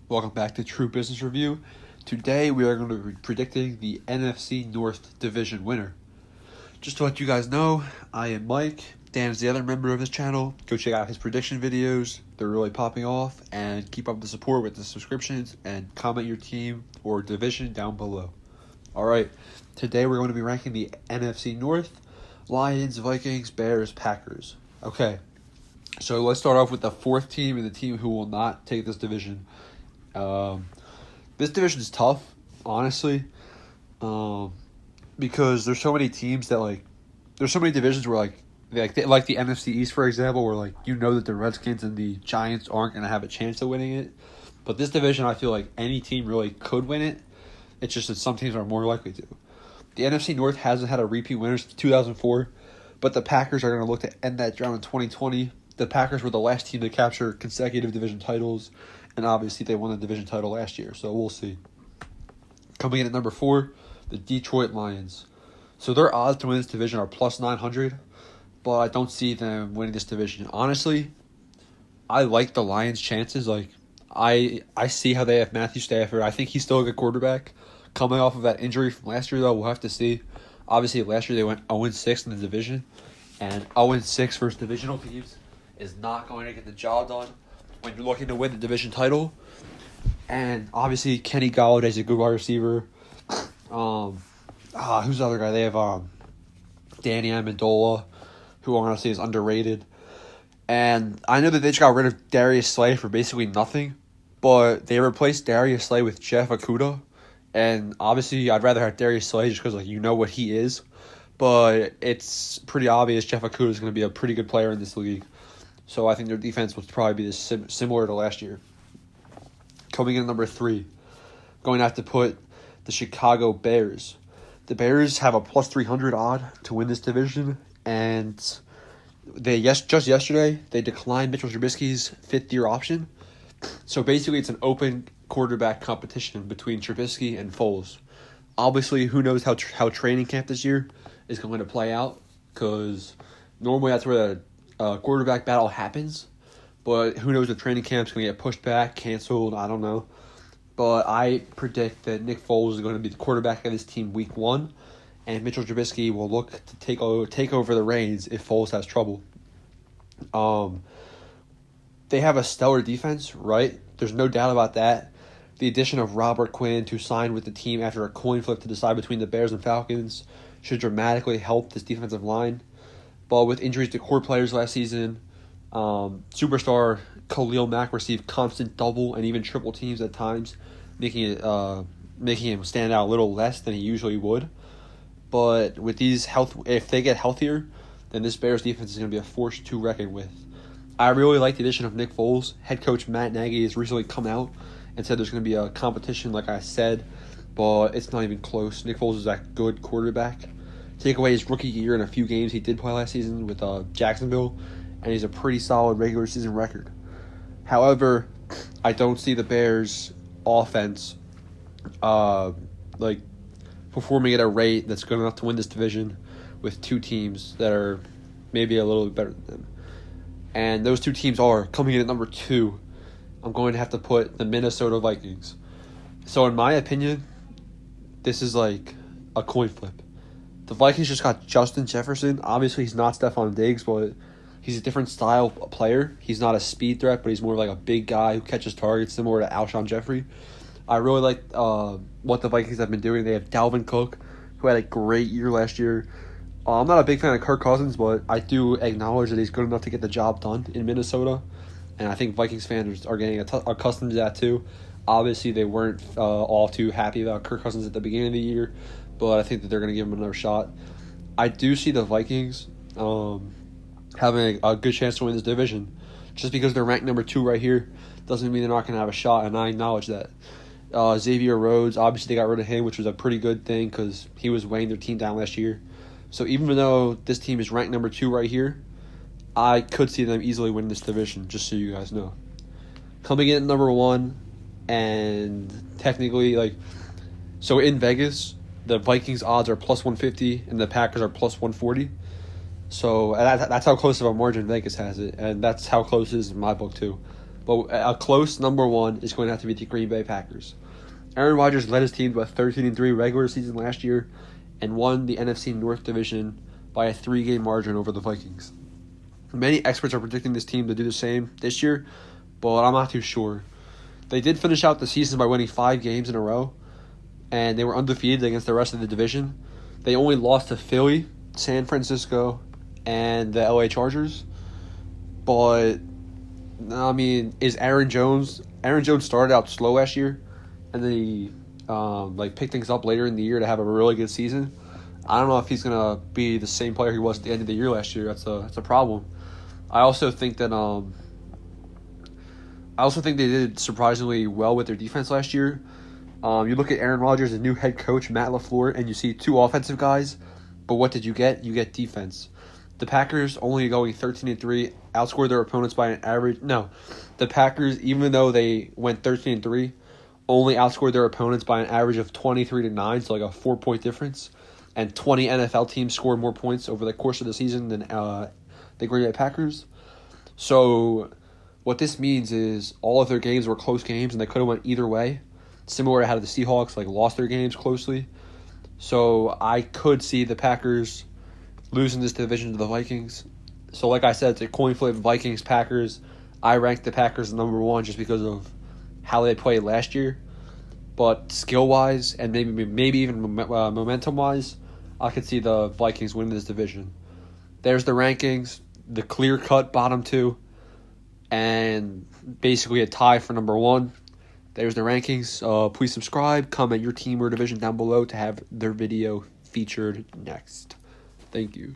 Welcome back to True Business Review. Today we are going to be predicting the NFC North division winner. Just to let you guys know, I am Mike. Dan is the other member of this channel. Go check out his prediction videos. They're really popping off. And keep up the support with the subscriptions and comment your team or division down below. Alright, today we're going to be ranking the NFC North. Lions, Vikings, Bears, Packers. Okay, so let's start off with the fourth team and the team who will not take this division. This division is tough, honestly, because there's so many teams that there's so many divisions where like the NFC East, for example, where that the Redskins and the Giants aren't gonna have a chance of winning it. But this division, I feel like any team really could win it. It's just that some teams are more likely to. The NFC North hasn't had a repeat winner since 2004, but the Packers are going to look to end that drought in 2020. The Packers were the last team to capture consecutive division titles, and obviously they won the division title last year, so we'll see. Coming in at number 4, the Detroit Lions. So their odds to win this division are plus 900, but I don't see them winning this division. Honestly, I like the Lions' chances. I see how they have Matthew Stafford. I think he's still a good quarterback. Coming off of that injury from last year, though, we'll have to see. Obviously, last year they went 0-6 in the division, and 0-6 versus divisional teams is not going to get the job done when you're looking to win the division title. And obviously, Kenny Golladay is a good wide receiver. Who's the other guy? They have Danny Amendola, who I'm going to say is underrated. And I know that they just got rid of Darius Slay for basically nothing, but they replaced Darius Slay with Jeff Okudah. And obviously, I'd rather have Darius Slay just because, you know what he is. But it's pretty obvious Jeff Okudah is going to be a pretty good player in this league. So I think their defense will probably be similar to last year. Coming in at number 3, going to have to put the Chicago Bears. The Bears have a plus 300 odd to win this division. And just yesterday, they declined Mitchell Trubisky's fifth-year option. So basically, it's an open quarterback competition between Trubisky and Foles. Obviously, who knows how training camp this year is going to play out, because normally that's where the quarterback battle happens. But who knows if training camp's going to get pushed back, canceled, I don't know. But I predict that Nick Foles is going to be the quarterback of this team week 1, and Mitchell Trubisky will look to take over the reins if Foles has trouble. They have a stellar defense, right? There's no doubt about that. The addition of Robert Quinn, to sign with the team after a coin flip to decide between the Bears and Falcons, should dramatically help this defensive line. But with injuries to core players last season, superstar Khalil Mack received constant double and even triple teams at times, making him stand out a little less than he usually would. But with if they get healthier, then this Bears defense is going to be a force to reckon with. I really like the addition of Nick Foles. Head coach Matt Nagy has recently come out and said there's going to be a competition, like I said, but it's not even close. Nick Foles is that good quarterback. Take away his rookie year and a few games he did play last season with Jacksonville, and he's a pretty solid regular season record. However, I don't see the Bears' offense performing at a rate that's good enough to win this division with two teams that are maybe a little bit better than them. And those two teams are, coming in at number 2, I'm going to have to put the Minnesota Vikings. So in my opinion, this is like a coin flip. The Vikings just got Justin Jefferson. Obviously, he's not Stephon Diggs, but he's a different style player. He's not a speed threat, but he's more like a big guy who catches targets, similar to Alshon Jeffrey. I really like what the Vikings have been doing. They have Dalvin Cook, who had a great year last year. I'm not a big fan of Kirk Cousins, but I do acknowledge that he's good enough to get the job done in Minnesota. And I think Vikings fans are getting accustomed to that too. Obviously, they weren't all too happy about Kirk Cousins at the beginning of the year, but I think that they're going to give him another shot. I do see the Vikings having a good chance to win this division. Just because they're ranked number 2 right here doesn't mean they're not going to have a shot, and I acknowledge that. Xavier Rhodes, obviously they got rid of him, which was a pretty good thing because he was weighing their team down last year. So even though this team is ranked number 2 right here, I could see them easily winning this division, just so you guys know. Coming in at number 1, and technically, so in Vegas, the Vikings odds are plus 150 and the Packers are plus 140. So that's how close of a margin Vegas has it, and that's how close it is in my book too. but a close number one is going to have to be the Green Bay Packers. Aaron Rodgers led his team to a 13-3 regular season last year and won the NFC North division by a 3-game margin over the Vikings. Many experts are predicting this team to do the same this year, but I'm not too sure. They did finish out the season by winning 5 games in a row, and they were undefeated against the rest of the division. They only lost to Philly, San Francisco, and the LA Chargers. But, I mean, is Aaron Jones... Aaron Jones started out slow last year, and then he picked things up later in the year to have a really good season. I don't know if he's gonna be the same player he was at the end of the year last year. That's a problem. I also think that they did surprisingly well with their defense last year. You look at Aaron Rodgers, the new head coach Matt LaFleur, and you see 2 offensive guys. But what did you get? You get defense. The Packers only going 13-3 outscored their opponents by an average. No, the Packers, even though they went 13-3. Only outscored their opponents by an average of 23-9, so like a 4-point difference. And 20 NFL teams scored more points over the course of the season than the Green Bay Packers. So what this means is all of their games were close games, and they could have went either way. Similar to how the Seahawks lost their games closely. So I could see the Packers losing this division to the Vikings. So like I said, it's a coin flip, Vikings-Packers. I ranked the Packers number 1 just because of how they played last year, but skill-wise and maybe even momentum-wise, I could see the Vikings winning this division. There's the rankings, the clear-cut bottom 2, and basically a tie for number 1. There's the rankings. Please subscribe, comment your team or division down below to have their video featured next. Thank you.